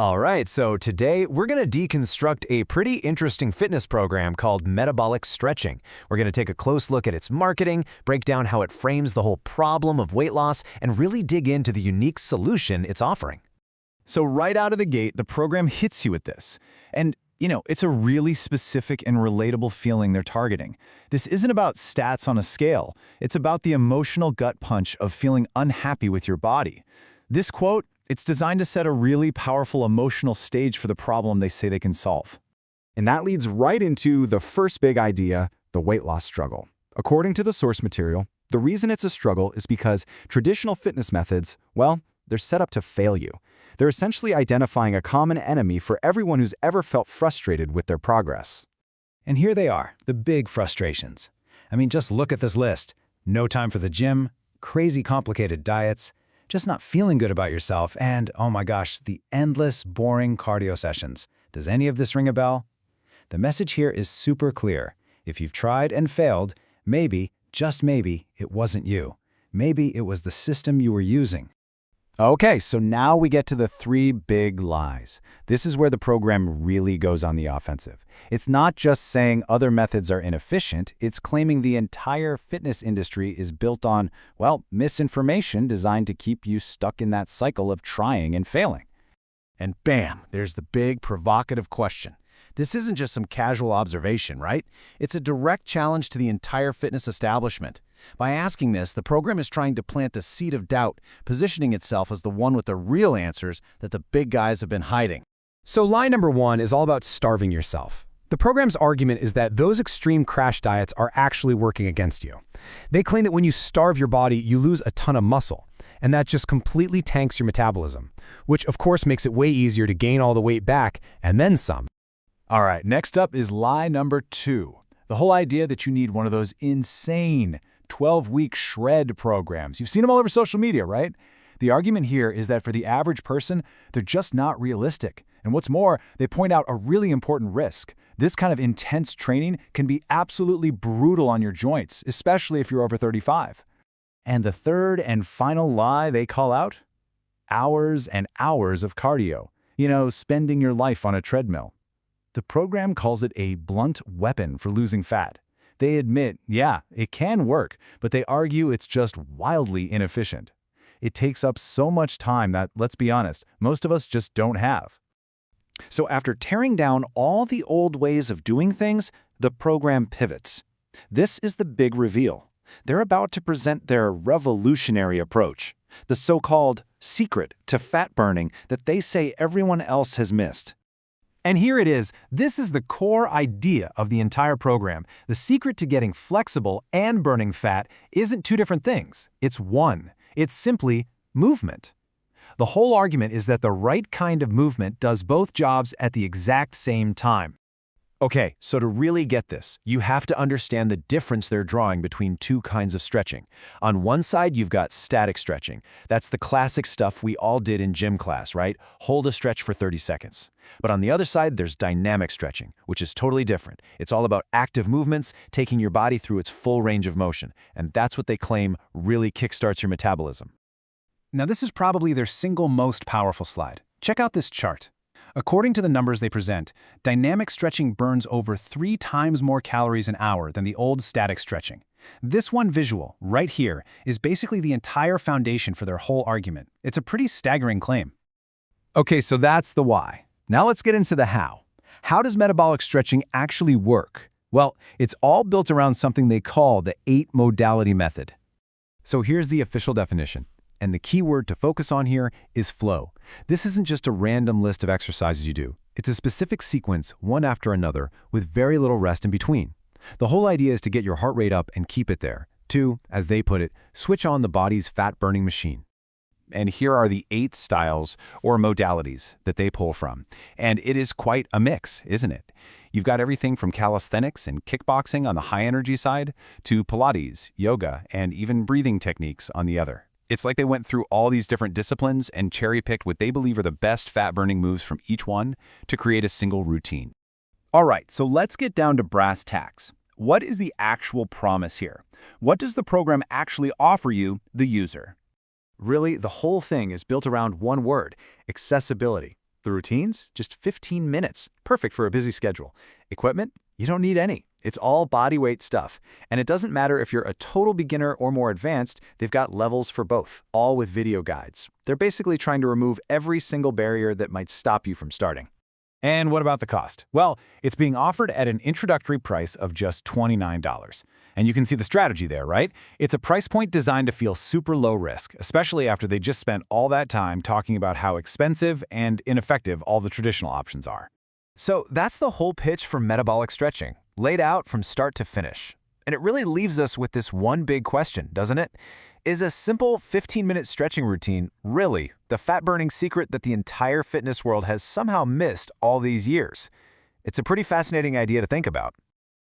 All right, so today we're going to deconstruct a pretty interesting fitness program called Metabolic Stretching. We're going to take a close look at its marketing, break down how it frames the whole problem of weight loss, and really dig into the unique solution it's offering. So right out of the gate, the program hits you with this. And, it's a really specific and relatable feeling they're targeting. This isn't about stats on a scale. It's about the emotional gut punch of feeling unhappy with your body. This quote, it's designed to set a really powerful emotional stage for the problem they say they can solve. And that leads right into the first big idea, the weight loss struggle. According to the source material, the reason it's a struggle is because traditional fitness methods, well, they're set up to fail you. They're essentially identifying a common enemy for everyone who's ever felt frustrated with their progress. And here they are, the big frustrations. Just look at this list. No time for the gym, crazy complicated diets, just not feeling good about yourself, and, oh my gosh, the endless, boring cardio sessions. Does any of this ring a bell? The message here is super clear. If you've tried and failed, maybe, just maybe, it wasn't you. Maybe it was the system you were using. Okay, so now we get to the three big lies. This is where the program really goes on the offensive. It's not just saying other methods are inefficient, it's claiming the entire fitness industry is built on, misinformation designed to keep you stuck in that cycle of trying and failing. And bam, there's the big provocative question. This isn't just some casual observation, right? It's a direct challenge to the entire fitness establishment. By asking this, the program is trying to plant a seed of doubt, positioning itself as the one with the real answers that the big guys have been hiding. So lie number one is all about starving yourself. The program's argument is that those extreme crash diets are actually working against you. They claim that when you starve your body, you lose a ton of muscle, and that just completely tanks your metabolism, which of course makes it way easier to gain all the weight back and then some. All right, next up is lie number 2. The whole idea that you need one of those insane 12-week shred programs. You've seen them all over social media, right? The argument here is that for the average person, they're just not realistic. And what's more, they point out a really important risk. This kind of intense training can be absolutely brutal on your joints, especially if you're over 35. And the third and final lie they call out? Hours and hours of cardio. Spending your life on a treadmill. The program calls it a blunt weapon for losing fat. They admit, it can work, but they argue it's just wildly inefficient. It takes up so much time that, let's be honest, most of us just don't have. So after tearing down all the old ways of doing things, the program pivots. This is the big reveal. They're about to present their revolutionary approach, the so-called secret to fat burning that they say everyone else has missed. And here it is. This is the core idea of the entire program. The secret to getting flexible and burning fat isn't two different things. It's one. It's simply movement. The whole argument is that the right kind of movement does both jobs at the exact same time. Okay, so to really get this, you have to understand the difference they're drawing between two kinds of stretching. On one side, you've got static stretching. That's the classic stuff we all did in gym class, right? Hold a stretch for 30 seconds. But on the other side, there's dynamic stretching, which is totally different. It's all about active movements, taking your body through its full range of motion. And that's what they claim really kickstarts your metabolism. Now, this is probably their single most powerful slide. Check out this chart. According to the numbers they present, dynamic stretching burns over 3 times more calories an hour than the old static stretching. This one visual, right here, is basically the entire foundation for their whole argument. It's a pretty staggering claim. Okay, so that's the why. Now let's get into the how. How does metabolic stretching actually work? Well, it's all built around something they call the 8-modality method. So here's the official definition. And the key word to focus on here is flow. This isn't just a random list of exercises you do. It's a specific sequence, one after another, with very little rest in between. The whole idea is to get your heart rate up and keep it there. To, as they put it, switch on the body's fat-burning machine. And here are the 8 styles or modalities that they pull from. And it is quite a mix, isn't it? You've got everything from calisthenics and kickboxing on the high-energy side to Pilates, yoga, and even breathing techniques on the other. It's like they went through all these different disciplines and cherry-picked what they believe are the best fat-burning moves from each one to create a single routine. All right, so let's get down to brass tacks. What is the actual promise here? What does the program actually offer you, the user? Really, the whole thing is built around one word: accessibility. The routines? Just 15 minutes. Perfect for a busy schedule. Equipment? You don't need any. It's all body weight stuff. And it doesn't matter if you're a total beginner or more advanced, they've got levels for both, all with video guides. They're basically trying to remove every single barrier that might stop you from starting. And what about the cost? Well, it's being offered at an introductory price of just $29. And you can see the strategy there, right? It's a price point designed to feel super low risk, especially after they just spent all that time talking about how expensive and ineffective all the traditional options are. So that's the whole pitch for metabolic stretching, laid out from start to finish. And it really leaves us with this one big question, doesn't it? Is a simple 15-minute stretching routine really the fat-burning secret that the entire fitness world has somehow missed all these years? It's a pretty fascinating idea to think about.